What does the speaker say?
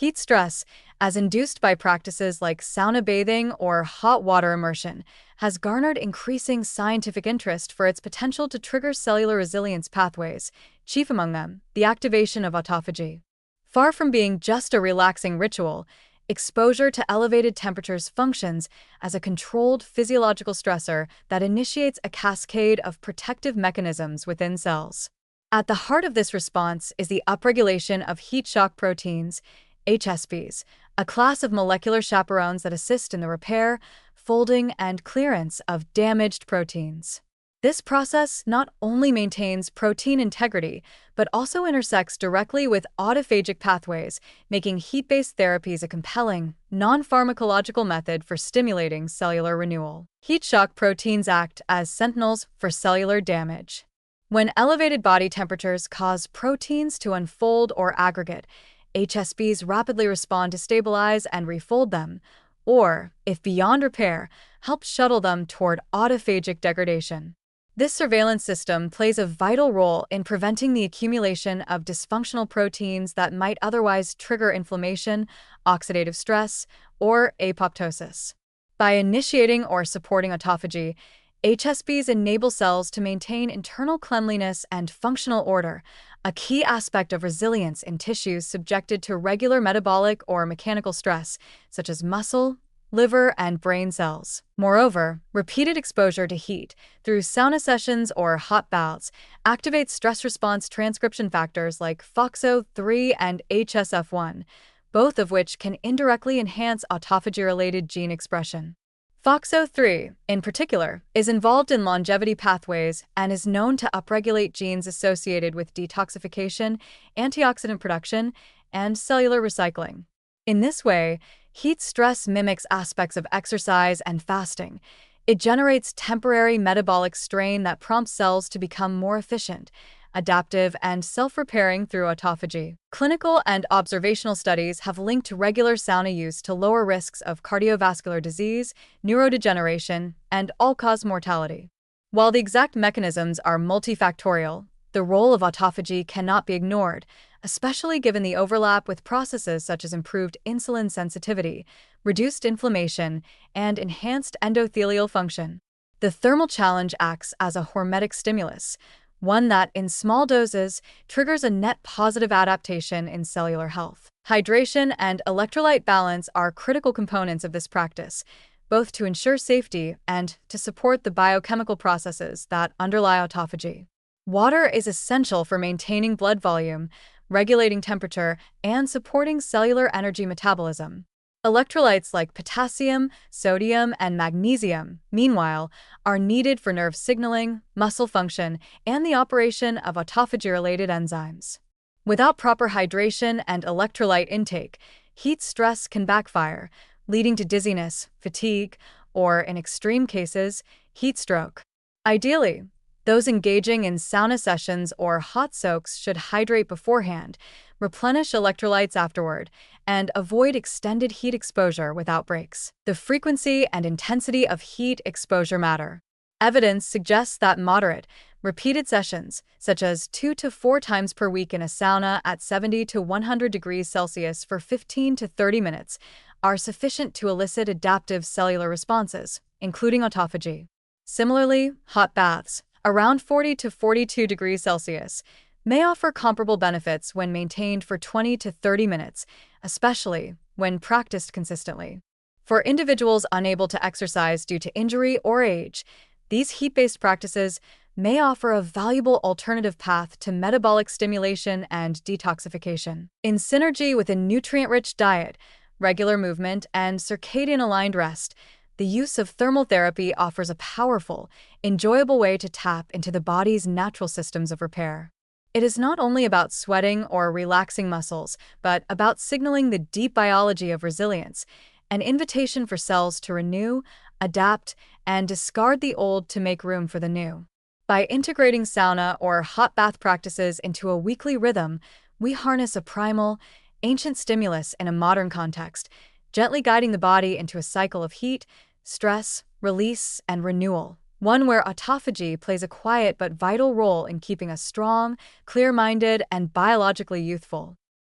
Heat stress, as induced by practices like sauna bathing or hot water immersion, has garnered increasing scientific interest for its potential to trigger cellular resilience pathways, chief among them, the activation of autophagy. Far from being just a relaxing ritual, exposure to elevated temperatures functions as a controlled physiological stressor that initiates a cascade of protective mechanisms within cells. At the heart of this response is the upregulation of heat shock proteins, HSPs, a class of molecular chaperones that assist in the repair, folding, and clearance of damaged proteins. This process not only maintains protein integrity, but also intersects directly with autophagic pathways, making heat-based therapies a compelling, non-pharmacological method for stimulating cellular renewal. Heat shock proteins act as sentinels for cellular damage. When elevated body temperatures cause proteins to unfold or aggregate, HSPs rapidly respond to stabilize and refold them, or, if beyond repair, help shuttle them toward autophagic degradation. This surveillance system plays a vital role in preventing the accumulation of dysfunctional proteins that might otherwise trigger inflammation, oxidative stress, or apoptosis. By initiating or supporting autophagy, HSPs enable cells to maintain internal cleanliness and functional order, a key aspect of resilience in tissues subjected to regular metabolic or mechanical stress, such as muscle, liver, and brain cells. Moreover, repeated exposure to heat through sauna sessions or hot baths activates stress response transcription factors like FOXO3 and HSF1, both of which can indirectly enhance autophagy-related gene expression. FOXO3, in particular, is involved in longevity pathways and is known to upregulate genes associated with detoxification, antioxidant production, and cellular recycling. In this way, heat stress mimics aspects of exercise and fasting. It generates temporary metabolic strain that prompts cells to become more efficient, adaptive, and self-repairing through autophagy. Clinical and observational studies have linked regular sauna use to lower risks of cardiovascular disease, neurodegeneration, and all-cause mortality. While the exact mechanisms are multifactorial, the role of autophagy cannot be ignored, especially given the overlap with processes such as improved insulin sensitivity, reduced inflammation, and enhanced endothelial function. The thermal challenge acts as a hormetic stimulus, one that, in small doses, triggers a net positive adaptation in cellular health. Hydration and electrolyte balance are critical components of this practice, both to ensure safety and to support the biochemical processes that underlie autophagy. Water is essential for maintaining blood volume, regulating temperature, and supporting cellular energy metabolism. Electrolytes like potassium, sodium, and magnesium, meanwhile, are needed for nerve signaling, muscle function, and the operation of autophagy-related enzymes. Without proper hydration and electrolyte intake, heat stress can backfire, leading to dizziness, fatigue, or, in extreme cases, heat stroke. Ideally, those engaging in sauna sessions or hot soaks should hydrate beforehand, replenish electrolytes afterward, and avoid extended heat exposure without breaks. The frequency and intensity of heat exposure matter. Evidence suggests that moderate, repeated sessions, such as 2 to 4 times per week in a sauna at 70 to 100 degrees Celsius for 15 to 30 minutes, are sufficient to elicit adaptive cellular responses, including autophagy. Similarly, hot baths, around 40 to 42 degrees Celsius, may offer comparable benefits when maintained for 20 to 30 minutes, especially when practiced consistently. For individuals unable to exercise due to injury or age, these heat-based practices may offer a valuable alternative path to metabolic stimulation and detoxification. In synergy with a nutrient-rich diet, regular movement, and circadian-aligned rest, the use of thermal therapy offers a powerful, enjoyable way to tap into the body's natural systems of repair. It is not only about sweating or relaxing muscles, but about signaling the deep biology of resilience, an invitation for cells to renew, adapt, and discard the old to make room for the new. By integrating sauna or hot bath practices into a weekly rhythm, we harness a primal, ancient stimulus in a modern context, gently guiding the body into a cycle of heat, stress, release, and renewal. One where autophagy plays a quiet but vital role in keeping us strong, clear-minded, and biologically youthful.